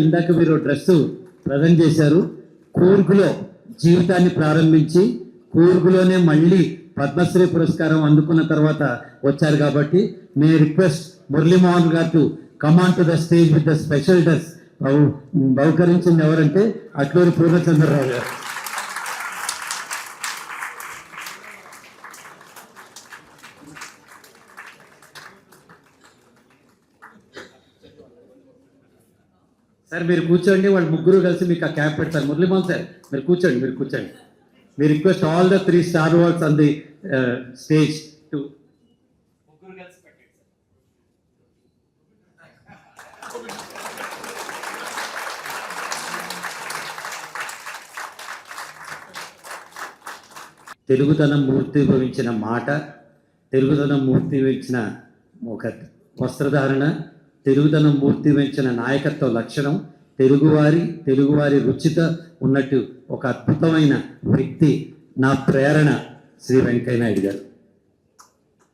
ఇందాక మీరు dress present చేశారు. కూర్గులో జీవితాన్ని ప్రారంభించి కూర్గులోనే మళ్ళీ పద్మశ్రీ పురస్కారం అందుకున్న తర్వాత వచ్చారు కాబట్టి మే రిక్వెస్ట్ మురళీమోహన్ గారు to come on to the stage with the special dress. బహుకరించింది ఎవరంటే అట్లూరి పూర్ణచంద్రరావు గారు. సార్ మీరు కూర్చోండి, వాళ్ళు ముగ్గురు కలిసి మీకు ఆ క్యాప్ పెడతారు. మురళీమోహన్ సార్ మీరు కూర్చోండి. We request all the 3 Star Awards on the stage to తెలుగుతనం మూర్తిభవించిన మాట, తెలుగుతనం మూర్తిభవించిన ఒక వస్త్రధారణ, తెలుగుతనం మూర్తిభవించిన నాయకత్వ లక్షణం, తెలుగువారి రుచిత ఉన్నట్టు ఒక అద్భుతమైన వ్యక్తి. నా ప్రేరణ శ్రీ వెంకయ్య నాయుడు గారు.